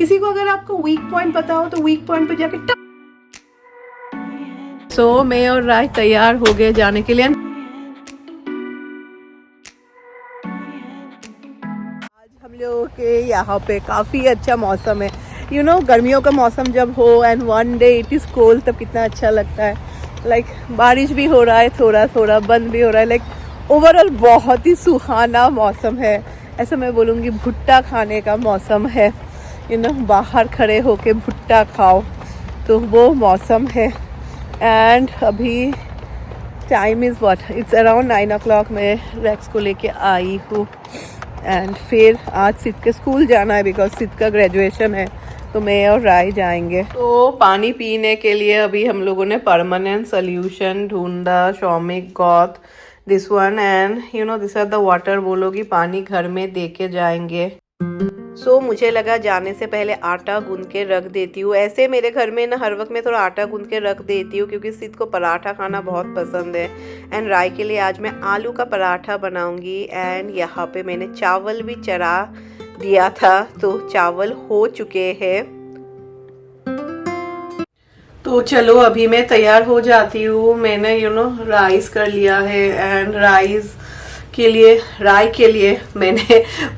किसी को अगर आपको वीक पॉइंट पता हो तो वीक पॉइंट पे जाके सो मैं और राय तैयार हो गए जाने के लिए। आज हम लोग के यहाँ पे काफ़ी अच्छा मौसम है। यू नो गर्मियों का मौसम जब हो and one day it is cold तब कितना अच्छा लगता है। लाइक बारिश भी हो रहा है, थोड़ा थोड़ा बंद भी हो रहा है। लाइक ओवरऑल बहुत ही सुहाना मौसम है। ऐसा मैं बोलूँगी भुट्टा खाने का मौसम है। यू नो बाहर खड़े होके भुट्टा खाओ तो वो मौसम है। एंड अभी time is what, it's around 9 o'clock। मैं रेक्स को लेके आई हूँ एंड फिर आज सिद के स्कूल जाना है बिकॉज सिद का ग्रेजुएशन है, तो मैं और राय जाएंगे। तो पानी पीने के लिए अभी हम लोगों ने परमानेंट सोल्यूशन ढूंढा। Shaumik got this one and you know this are the water. वो लोग ही पानी घर में दे के जाएंगे। सो मुझे लगा जाने से पहले आटा गूंद के रख देती हूँ। ऐसे मेरे घर में ना हर वक्त मैं थोड़ा आटा गूंद के रख देती हूँ क्योंकि सिद को पराठा खाना बहुत पसंद है। एंड राय के लिए आज मैं आलू का पराठा बनाऊंगी। एंड यहाँ पे मैंने चावल भी चढ़ा दिया था, तो चावल हो चुके हैं। तो चलो अभी मैं तैयार हो जाती हूँ। मैंने यू नो राइस कर लिया है एंड राइस के लिए राय के लिए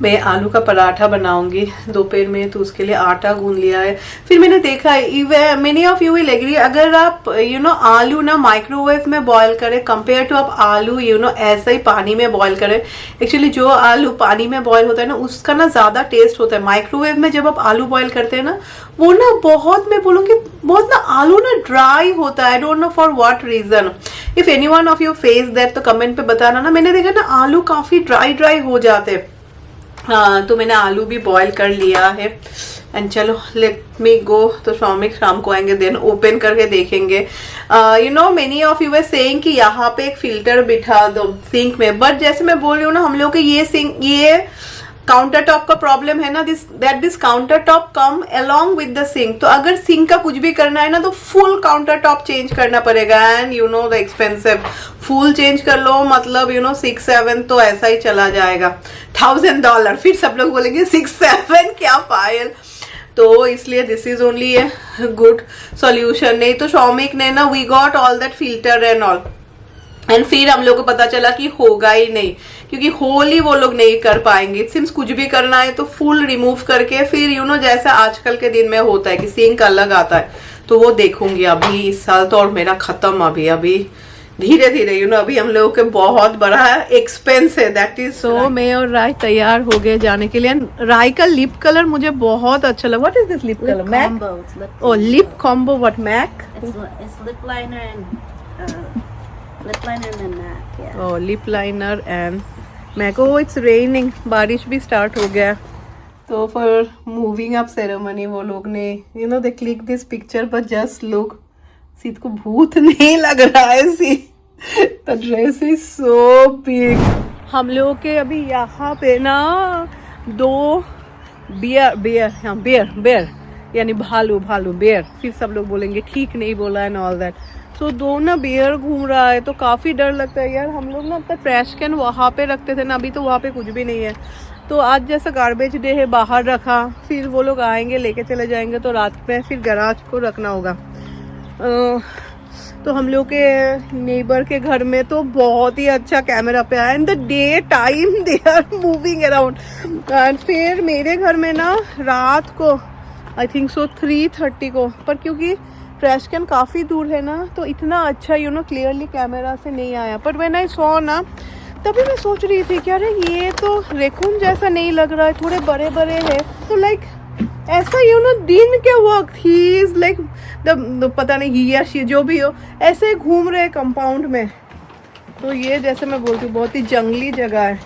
मैं आलू का पराठा बनाऊंगी दोपहर में, तो उसके लिए आटा गूंद लिया है। फिर मैंने देखा है many of you will agree, अगर आप यू नो आलू ना माइक्रोवेव में बॉईल करें कंपेयर टू आप आलू यू नो ऐसे ही पानी में बॉईल करें। एक्चुअली जो आलू पानी में बॉईल होता है ना उसका ना ज़्यादा टेस्ट होता है। माइक्रोवेव में जब आप आलू बॉईल करते हैं ना वो ना बहुत, मैं बोलूँगी बहुत ना आलू ना ड्राई होता है। I don't know for what reason. If any one of you face that तो कमेंट पे बताना ना। मैंने देखा ना आलू काफी ड्राई ड्राई हो जाते। हाँ तो मैंने आलू भी बॉईल कर लिया है एंड चलो लेट मी गो। तो शौमिक शाम को आएंगे देन ओपन करके देखेंगे। You know many of you are saying कि यहाँ पे एक फिल्टर बिठा दो सिंक में, बट जैसे मैं बोल रही हूँ ना हम लोग के ये काउंटर टॉप का प्रॉब्लम है ना, this counter top come along with the sink. तो अगर सिंक का कुछ भी करना है ना तो फुल काउंटर टॉप चेंज करना पड़ेगा and you know the expensive. Full change कर लो मतलब यू नो 6-7 तो ऐसा ही चला जाएगा, $1000। फिर सब लोग बोलेंगे 6-7 क्या पायल। तो इसलिए this is only a good solution. नहीं तो शौमिक ने ना we got all that filter and all and फिर हम लोग को पता चला कि होगा ही नहीं क्योंकि होल ही वो लोग नहीं कर पाएंगे। सिंस कुछ भी करना है तो फुल रिमूव करके फिर यू नो जैसा आजकल के दिन में होता है कि सिंक अलग आता है, तो वो देखूंगी अभी इस साल तो। और मेरा खत्म अभी धीरे धीरे यू नो अभी हम लोगों के बहुत बड़ा एक्सपेंस है दैट इज। सो मैं और राय तैयार हो गए जाने के लिए। राय का लिप कलर मुझे बहुत अच्छा लगा। What is this lip colour? MAC. Oh lip combo. What MAC? It's lip liner and MAC. Yeah. Oh, lip liner and MAC. Oh, it's raining. बारिश भी स्टार्ट हो गया। तो फॉर मूविंग अप सेरेमनी वो लोग ने you know they click this picture पर just look. Sid को भूत नहीं लग रहा है सी। The dress is so big. हम लोग के अभी यहाँ पे ना 2 बेयर यानी भालू बेयर। फिर सब लोग बोलेंगे ठीक नहीं बोला एंड ऑल दैट। तो 2 ना बेयर घूम रहा है तो काफ़ी डर लगता है यार। हम लोग ना अपना ट्रैश कैन वहाँ पे रखते थे ना, अभी तो वहाँ पे कुछ भी नहीं है। तो आज जैसा गार्बेज डे है बाहर रखा, फिर वो लोग आएंगे लेके चले जाएंगे तो रात में फिर गैराज को रखना होगा। तो हम लोग के नेबर के घर में तो बहुत ही अच्छा कैमरा पे आया and the day time they are moving around. And फिर मेरे घर में ना रात को आई थिंक सो 3:30 को, पर क्योंकि ट्रैश कैन काफ़ी दूर है ना तो इतना अच्छा यू नो क्लियरली कैमरा से नहीं आया। पर व्हेन आई सॉ ना तभी मैं सोच रही थी कि अरे ये तो रेकून जैसा नहीं लग रहा है, थोड़े बड़े बड़े हैं। तो लाइक ऐसा यू नो दिन के वक्त ही इज लाइक पता नहीं ही या शी जो भी हो ऐसे घूम रहे कंपाउंड में। तो ये जैसे मैं बोलती हूँ बहुत ही जंगली जगह है।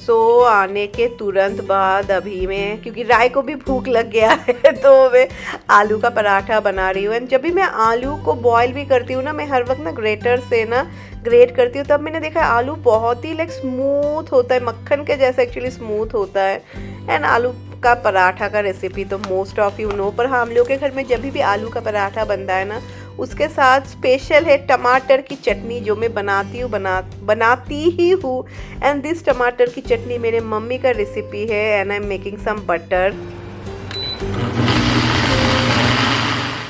सो आने के तुरंत बाद अभी मैं, क्योंकि राय को भी भूख लग गया है तो मैं आलू का पराठा बना रही हूँ। एंड जब भी मैं आलू को बॉईल भी करती हूँ ना मैं हर वक्त ना ग्रेटर से ना ग्रेट करती हूँ, तब मैंने देखा आलू बहुत ही लाइक स्मूथ होता है, मक्खन के जैसा एक्चुअली स्मूथ होता है। एंड आलू का पराठा का रेसिपी तो मोस्ट ऑफ यू नो, पर हाँ हम लोग के घर में जब भी आलू का पराठा बनता है ना उसके साथ स्पेशल है टमाटर की चटनी जो मैं बनाती ही हूँ। एंड दिस टमाटर की चटनी मेरे मम्मी का रेसिपी है and I am making some butter.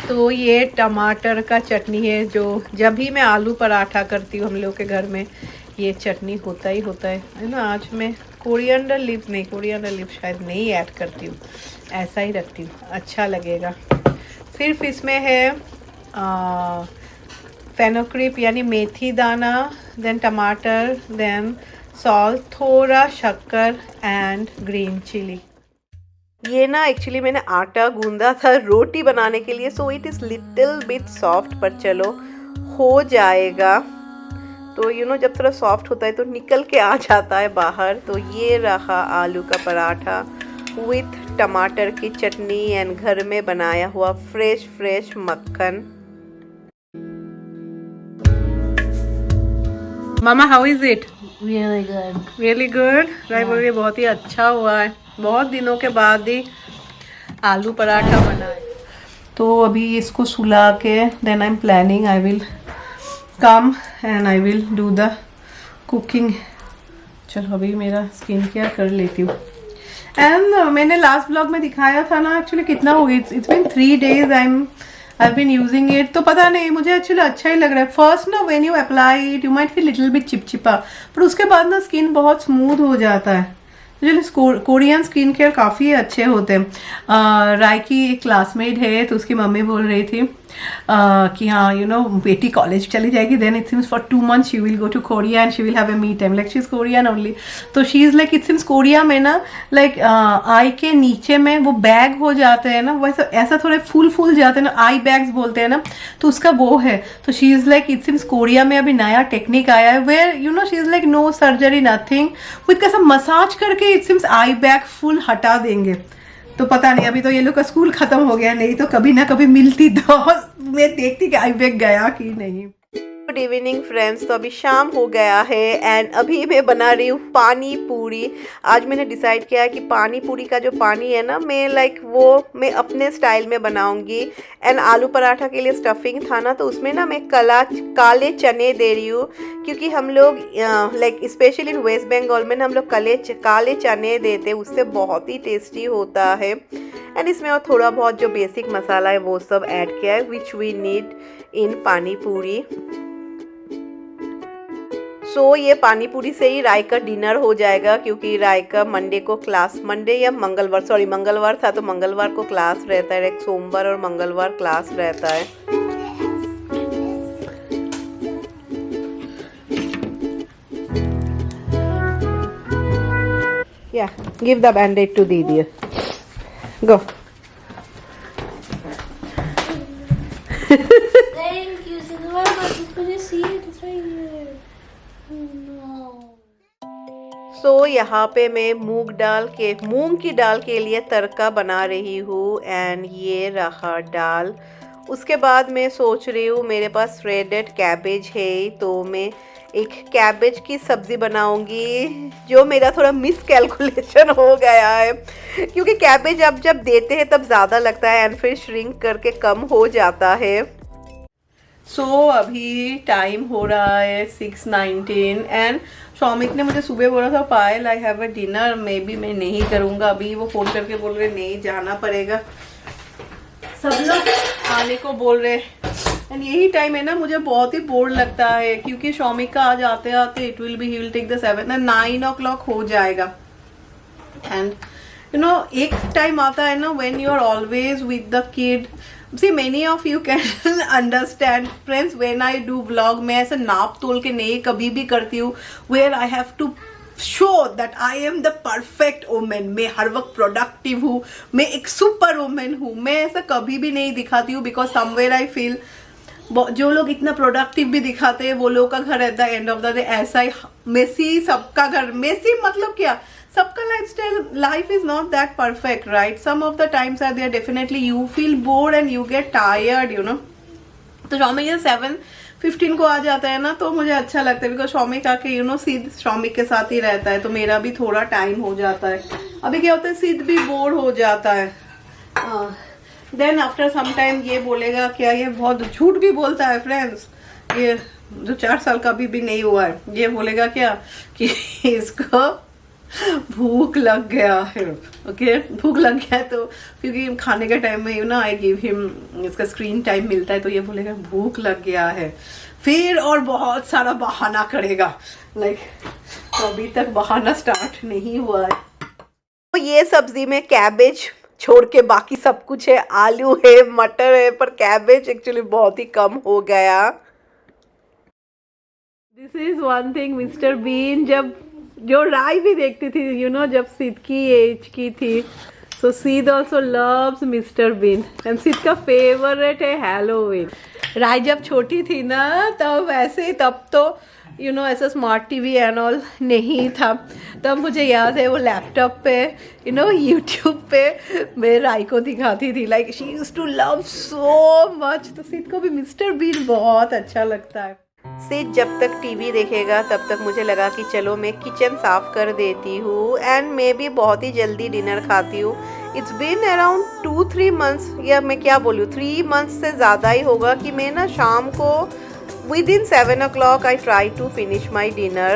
तो ये टमाटर का चटनी है जो जब भी मैं आलू पराठा करती हूँ हम लोग के घर में ये चटनी होता ही होता है ना। आज मैं कोरिएंडर लीफ शायद नहीं ऐड करती हूँ, ऐसा ही रखती हूँ, अच्छा लगेगा। सिर्फ इसमें है फेनोक्रिप यानी मेथी दाना, देन टमाटर, देन सॉल्ट, थोड़ा शक्कर एंड ग्रीन चिली। ये ना एक्चुअली मैंने आटा गूंदा था रोटी बनाने के लिए, so it is little bit soft, पर चलो हो जाएगा। तो जब थोड़ा सॉफ्ट होता है तो निकल के आ जाता है बाहर। तो ये रहा आलू का पराठा विथ टमाटर की चटनी एंड घर में बनाया हुआ फ्रेश मक्खन। मामा how is it? Really good. Really good. Rai बोल रही बहुत ही अच्छा हुआ है, बहुत दिनों के बाद ही आलू पराठा बना है। तो अभी इसको सुला के then I am planning I will come and I will do the cooking. चलो अभी मेरा स्किन केयर कर लेती हूँ। एंड मैंने लास्ट ब्लॉग में दिखाया था ना एक्चुअली कितना हो गया, it's been 3 days I've been using it। तो पता नहीं मुझे एक्चुअली अच्छा ही लग रहा है। फर्स्ट ना when you apply it you might feel little bit चिपचिपा, पर उसके बाद ना स्किन बहुत स्मूथ हो जाता है। मुझे कोरियन स्किन केयर काफ़ी अच्छे होते हैं। राय की एक क्लासमेट है तो उसकी मम्मी बोल रही थी कि हाँ बेटी कॉलेज चली जाएगी, then it seems for 2 months she will go to Korea and she will have a me time, like she is Korean only. तो she is like it seems Korea में ना लाइक आई के नीचे में वो बैग हो जाते हैं ना, वैसे ऐसा थोड़े फूल जाते हैं ना, आई बैग्स बोलते हैं ना, तो उसका वो है। तो she is like it seems Korea में अभी नया टेक्निक आया है where she is like no surgery nothing, with कैसा मसाज करके it seems eye bag full हटा देंगे। तो पता नहीं, अभी तो ये लोग का स्कूल खत्म हो गया, नहीं तो कभी ना कभी मिलती तो मैं देखती कि आई बैग गया कि नहीं। Good evening friends. तो अभी शाम हो गया है एंड अभी मैं बना रही हूँ पानी पूरी। आज मैंने डिसाइड किया है कि पानी पूरी का जो पानी है ना मैं अपने स्टाइल में बनाऊंगी। एंड आलू पराठा के लिए स्टफिंग था ना, तो उसमें ना मैं काले चने दे रही हूँ, क्योंकि हम लोग like specially in West Bengal में ना हम लोग काले चने देते हैं, उससे बहुत ही टेस्टी होता है। एंड इसमें और थोड़ा बहुत जो बेसिक मसाला है वो सब ऐड किया है विच वी नीड इन पानी पूरी। सो ये पानी पूरी से ही राय का डिनर हो जाएगा, क्योंकि राय का मंगलवार था तो मंगलवार को क्लास रहता है, एक सोमवार और मंगलवार क्लास रहता है। Yeah, give the band-aid to Didi. Go. Thank you. So why am I supposed to see it? It's right here. Oh no. सो यहाँ पे मैं मूंग की दाल के लिए तड़का बना रही हूँ एंड ये रहा दाल। उसके बाद मैं सोच रही हूँ मेरे पास श्रेडेड कैबेज है तो मैं एक कैबेज की सब्ज़ी बनाऊंगी, जो मेरा थोड़ा मिसकैलकुलेशन हो गया है, क्योंकि कैबेज अब जब देते हैं तब ज़्यादा लगता है एंड फिर श्रिंक करके कम हो जाता है। सो अभी टाइम हो रहा है 6:19 एंड शौमिक ने मुझे सुबह बोला था Payal I have a dinner, maybe मैं नहीं करूँगा। अभी वो फ़ोन करके बोल रहे नहीं जाना पड़ेगा, सब लोग आने को बोल रहे। एंड यही टाइम है ना मुझे बहुत ही बोर लगता है, क्योंकि शौमिक का आज आते आते ही will take the 7 and 9 o'clock हो जाएगा। एंड एक टाइम आता है ना when you are always with the kid. See, many of you can understand, friends, when I do vlog, मैं ऐसे नाप तोल के नहीं कभी भी करती हूँ, where I have to show that I am the perfect woman। मैं हर वक्त प्रोडक्टिव हूँ, मैं एक सुपर वुमेन हूँ, मैं ऐसा कभी भी नहीं दिखाती हूँ, बिकॉज समवेयर आई फील जो लोग इतना प्रोडक्टिव भी दिखाते हैं वो लोग का घर at the end of the day ऐसा ही मेसी, सबका घर मेसी मतलब क्या, सबका life is not that perfect, right? Some of the times are there definitely you feel bored and you get tired, तो शौमिक 7:15 को आ जाता है ना, तो मुझे अच्छा लगता है, बिकॉज शौमिक आके सिद्ध शौमिक के साथ ही रहता है, तो मेरा भी थोड़ा टाइम हो जाता है। अभी क्या होता है, सिद्ध भी बोर हो जाता है। देन आफ्टर सम टाइम ये बोलेगा क्या, ये बहुत झूठ भी बोलता है फ्रेंड्स, ये जो 4 साल का भी नहीं हुआ है, ये बोलेगा क्या कि इसको भूख लग गया है। ओके, भूख लग गया है तो क्योंकि खाने के टाइम में ना आई गिव हिम, इसका स्क्रीन टाइम मिलता है, तो ये बोलेगा भूख लग गया है, फिर और बहुत सारा बहाना करेगा। लाइक तो अभी तक बहाना स्टार्ट नहीं हुआ है। तो ये सब्जी में कैबेज छोड़ के बाकी सब कुछ है, आलू है, मटर है, पर कैबेज एक्चुअली बहुत ही कम हो गया। This is one thing, mister Bean जब जो राय भी देखती थी, यू नो, जब सिद की एज की थी, so Sid also loves mister Bean and Sid का फेवरेट है हैलोवीन। राय जब छोटी थी ना तब वैसे, तब तो यू नो ऐसा स्मार्ट टीवी एंड ऑल नहीं था, तब मुझे याद है वो लैपटॉप पे यू नो यूट्यूब पे मैं राय को दिखाती थी, like she used to love so much. तो सिद को भी मिस्टर बीन बहुत अच्छा लगता है। सिद जब तक टीवी देखेगा तब तक मुझे लगा कि चलो मैं किचन साफ कर देती हूँ, एंड मैं भी बहुत ही जल्दी डिनर खाती हूँ। इट्स बीन अराउंड 2-3 मंथ्स, या मैं क्या बोलूँ 3 मंथ्स से ज़्यादा ही होगा कि मैं ना शाम को within 7 o'clock I try to finish my dinner.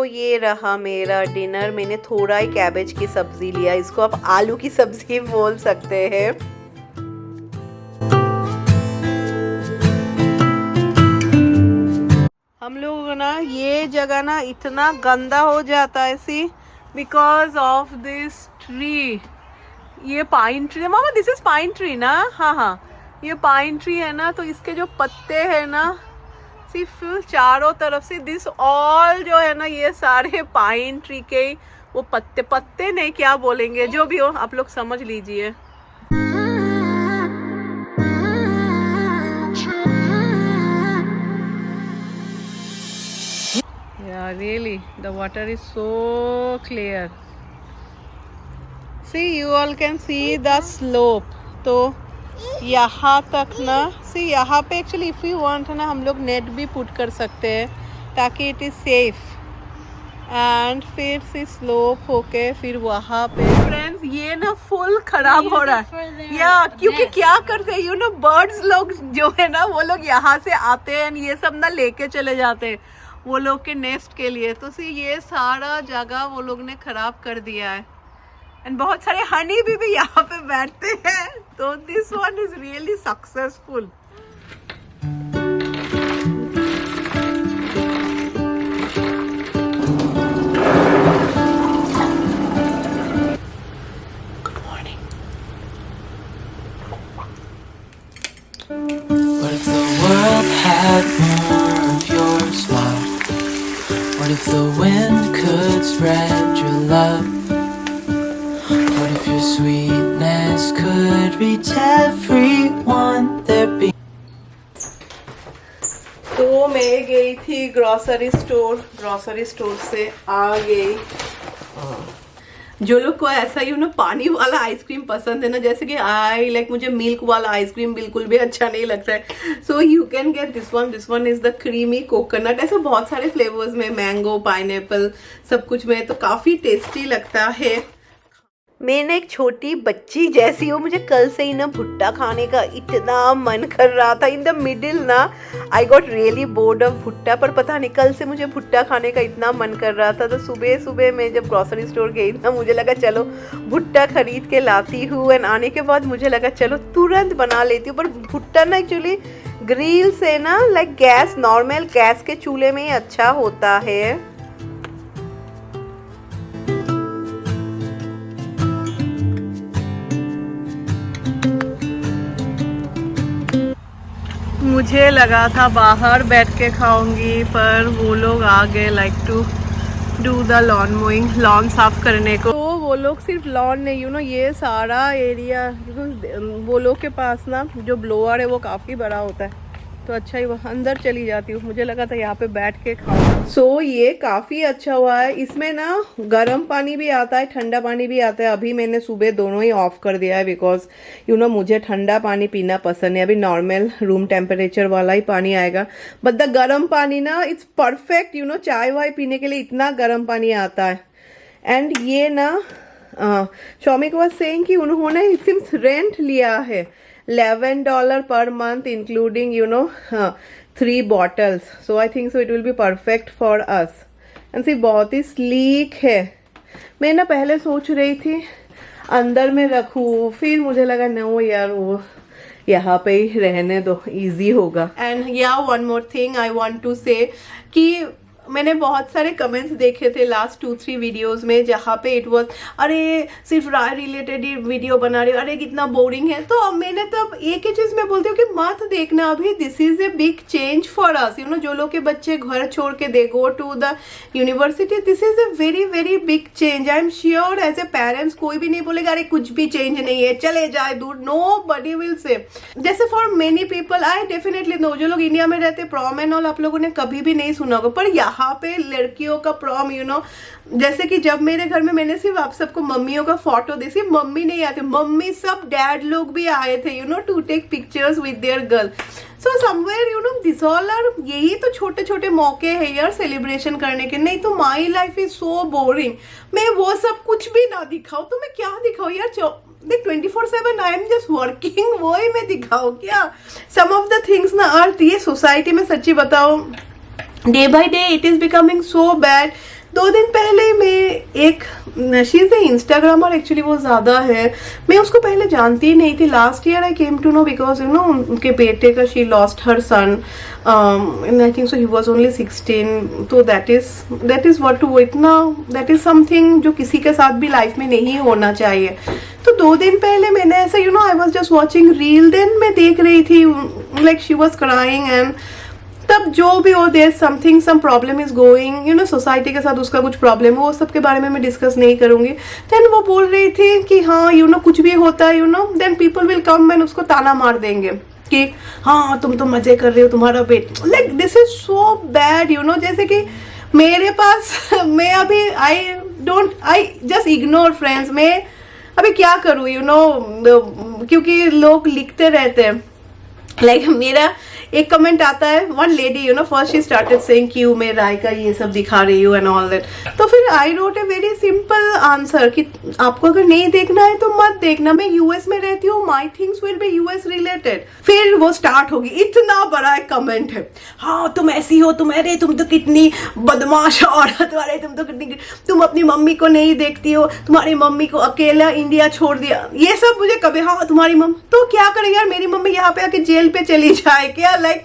ये रहा मेरा डिनर। मैंने थोड़ा ही कैबेज की सब्जी लिया, इसको आप आलू की सब्जी बोल सकते हैं। हम लोग ना ये जगह ना इतना गंदा हो जाता है सी बिकॉज ऑफ दिस ट्री। ये pine tree, mama this is pine tree ना? हाँ हाँ, ये पाइन ट्री है ना, तो इसके जो पत्ते हैं ना सिर्फ चारों तरफ से दिस ऑल जो है ना, ये सारे पाइन ट्री के वो पत्ते नहीं, क्या बोलेंगे, जो भी हो आप लोग समझ लीजिए। Yeah, really, the water is so clear. See, you all can see the slope. तो यहाँ तक ना, सी यहाँ पे एक्चुअली इफ़ यू वांट ना हम लोग नेट भी पुट कर सकते हैं ताकि इट इज़ सेफ। एंड फिर से स्लोप होके फिर वहाँ पे फ्रेंड्स ये ना फुल खराब हो रहा है, या क्योंकि क्या करते हैं यू नो बर्ड्स लोग जो है ना, वो लोग यहाँ से आते हैं ये सब ना लेके चले जाते हैं वो लोग के नेस्ट के लिए। तो सी ये सारा जगह वो लोग ने खराब कर दिया है, एंड बहुत सारे हनी भी यहाँ पे बैठते हैं। तो this one is really successful. What if the world had more of your smile? What if the wind could spread your love? What if your sweetness could reach everyone there be? तो मैं गई थी grocery store से आ गई। जो लोग को ऐसा यू नो पानी वाला आइसक्रीम पसंद है ना, जैसे कि आई लाइक मुझे मिल्क वाला आइसक्रीम बिल्कुल भी अच्छा नहीं लगता है, so you can get this one is the creamy coconut. ऐसे बहुत सारे फ्लेवर्स में, मैंगो, पाइनएप्पल, सब कुछ में, तो काफ़ी टेस्टी लगता है। मैं ना एक छोटी बच्ची जैसी हूँ, मुझे कल से ही ना भुट्टा खाने का इतना मन कर रहा था। इन द मिडिल ना I got really bored of भुट्टा, पर पता नहीं कल से मुझे भुट्टा खाने का इतना मन कर रहा था। तो सुबह सुबह मैं जब ग्रोसरी स्टोर गई ना, मुझे लगा चलो भुट्टा खरीद के लाती हूँ। एंड आने के बाद मुझे लगा चलो तुरंत बना लेती हूँ। पर भुट्टा ना एक्चुअली ग्रिल से ना लाइक गैस, नॉर्मल गैस के चूल्हे में ही अच्छा होता है। मुझे लगा था बाहर बैठ के खाऊंगी, पर वो लोग आ गए like to do the lawn mowing, lawn साफ करने को। तो वो लोग सिर्फ लॉन नहीं, यू नो ये सारा एरिया, वो लोग के पास ना जो ब्लोअर है वो काफ़ी बड़ा होता है, तो अच्छा ही अंदर चली जाती हूँ, मुझे लगा था यहाँ पे बैठ के खाऊं। सो ये काफ़ी अच्छा हुआ है। इसमें ना गर्म पानी भी आता है, ठंडा पानी भी आता है। अभी मैंने सुबह दोनों ही ऑफ कर दिया है बिकॉज यू नो मुझे ठंडा पानी पीना पसंद है। अभी नॉर्मल रूम टेम्परेचर वाला ही पानी आएगा, बट द गर्म पानी ना इट्स परफेक्ट, यू नो चाय वाय पीने के लिए इतना गर्म पानी आता है। एंड ये ना शौमिक वाज सेइंग कि उन्होंने इट सिम्स रेंट लिया है $11 per month including you know 3 bottles, so I think so it will be perfect for us। and see बहुत ही sleek है। मैं ना पहले सोच रही थी अंदर में रखूँ, फिर मुझे लगा नो यार वो यहाँ पे ही रहने दो, इजी होगा। एंड या one more thing I want to say कि मैंने बहुत सारे कमेंट्स देखे थे लास्ट 2-3 वीडियोस में जहाँ पे इट वाज अरे सिर्फ राय रिलेटेड ही वीडियो बना रहे हो, अरे कितना बोरिंग है। तो अब मैंने तब एक ही चीज़ मैं बोलती हूँ कि मत देखना अभी, this is a big change for us, you know जो लोग के बच्चे घर छोड़ के they go to the university, this is a very very big change. I am sure as a parents कोई भी नहीं बोलेगा अरे कुछ भी चेंज नहीं है चले जाए दूर, नो बडी विल से। जैसे for many people I definitely know, जो लोग इंडिया में रहते प्रॉम एंड ऑल आप लोगों ने कभी भी नहीं सुना होगा, पर यहाँ पे लड़कियों का प्रॉम यू नो जैसे कि जब मेरे घर में मैंने सिर्फ आप सबको मम्मियों का फोटो दी, सिर्फ मम्मी नहीं आते, मम्मी सब डैड लोग भी आए थे you know to take pictures with their girl. So somewhere you know this all are, यही तो छोटे छोटे मौके हैं यार सेलिब्रेशन करने के, नहीं तो my life is so boring. मैं वो सब कुछ भी ना दिखाऊं तो मैं क्या दिखाऊं यार, देख 24/7 आई एम जस्ट वर्किंग, वो ही मैं दिखाऊं क्या। सम ऑफ द थिंग्स ना अर्थ ये सोसाइटी में सच्ची बताओ day by day it is becoming so bad. 2 दिन पहले मैं एक शी इज इंस्टाग्रामर, एक्चुअली वो ज़्यादा है, मैं उसको पहले जानती ही नहीं थी। Last year I came to know because you know उनके बेटे का she lost her son, I think so he was only 16, तो दैट इज व्हाट टू इतना, दैट इज समथिंग जो किसी के साथ भी लाइफ में नहीं होना चाहिए। तो 2 दिन पहले मैंने ऐसा you know I was just watching reel, then मैं देख रही थी like she was crying and तब जो भी हो there something some problem is going you know society के साथ उसका कुछ प्रॉब्लम है, वो सब के बारे में मैं डिस्कस नहीं करूंगी। देन वो बोल रही थी कि हाँ यू नो कुछ भी होता है you know then people will come and उसको ताना मार देंगे कि हाँ तुम तो मजे कर रहे हो, तुम्हारा bet like this is so bad you know. जैसे कि मेरे पास मैं अभी आई जस्ट इग्नोर फ्रेंड्स, मैं अभी क्या करूँ यू नो, क्योंकि लोग लिखते रहते हैं लाइक मेरा एक कमेंट आता है, one lady you know first she started saying कि मैं राय का ये सब दिखा रही हूँ एंड ऑल दैट, तो फिर I wrote a very simple answer कि आपको अगर नहीं देखना है तो मत देखना, मैं यूएस में रहती हूँ, my things will be US related. फिर वो स्टार्ट होगी, इतना बड़ा एक कमेंट है, हाँ तुम ऐसी हो, तुम तो कितनी बदमाश औरत वाले, तुम अपनी मम्मी को नहीं देखती हो, तुम्हारी मम्मी को अकेला इंडिया छोड़ दिया, ये सब मुझे कभी, हाँ तुम्हारी मम्मी तो क्या करे यार, मेरी मम्मी यहाँ पे आके जेल पे चली जाए क्या, लाइक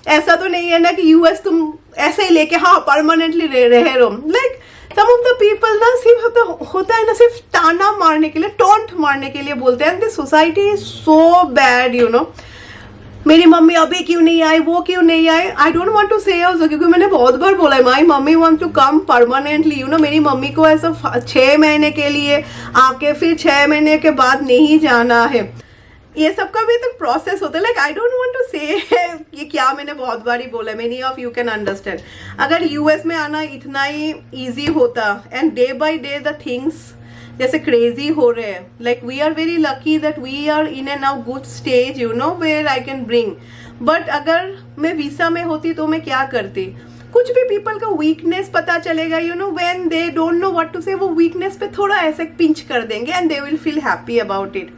ऐसा तो नहीं है ना कि यूएस तुम ऐसे ही लेके हाँ परमानेंटली रह रहो। Like some of the people ना सिर्फ होता है ना सिर्फ ताना मारने के लिए, टॉन्ट मारने के लिए बोलते हैं, this society is so bad you know. मेरी मम्मी अभी क्यों नहीं आई, वो क्यों नहीं आए, I don't want to say also, क्योंकि मैंने बहुत बार बोला है my mummy want to come permanently you know. मेरी मम्मी को ऐसा 6 महीने के लिए आके फिर 6 महीने के बाद नहीं जाना है, ये सब का भी तो प्रोसेस होता है। Like I don't want to say ये क्या, मैंने बहुत बार ही बोला, many of you can understand. अगर यूएस में आना इतना ही इजी होता and day by day the things जैसे क्रेजी हो रहे हैं, like we are very lucky that we are in a now good stage you know where I can bring, but अगर मैं वीसा में होती तो मैं क्या करती। कुछ भी पीपल का वीकनेस पता चलेगा you know when they don't know what to say, वो वीकनेस पे थोड़ा ऐसे पिंच कर देंगे and they will feel happy about it.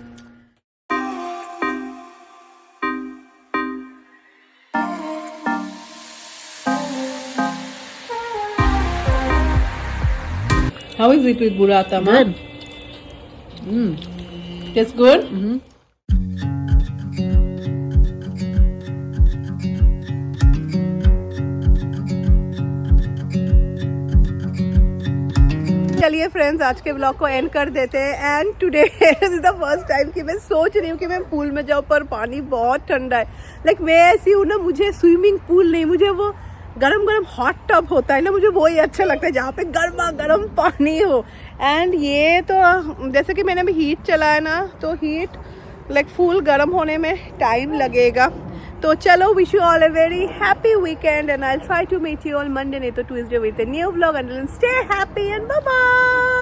How is it with burrata, ma? Good. It's good? चलिए फ्रेंड्स आज के ब्लॉग को एंड कर देते हैं। And today is the first time कि मैं सोच रही हूँ कि मैं पूल में जाऊँ, पर पानी बहुत ठंडा है। लाइक मैं ऐसी हूँ ना, मुझे स्विमिंग पूल नहीं, मुझे वो गरम गरम हॉट टब होता है ना, मुझे वही अच्छा लगता है जहाँ पे गर्मा गर्म पानी हो। एंड ये तो जैसे कि मैंने अभी हीट चलाया ना, तो हीट लाइक फुल गर्म होने में टाइम लगेगा, तो चलो, wish you all a very happy weekend and I will try to meet you on Monday नहीं तो Tuesday with a new vlog. And stay happy and bye bye.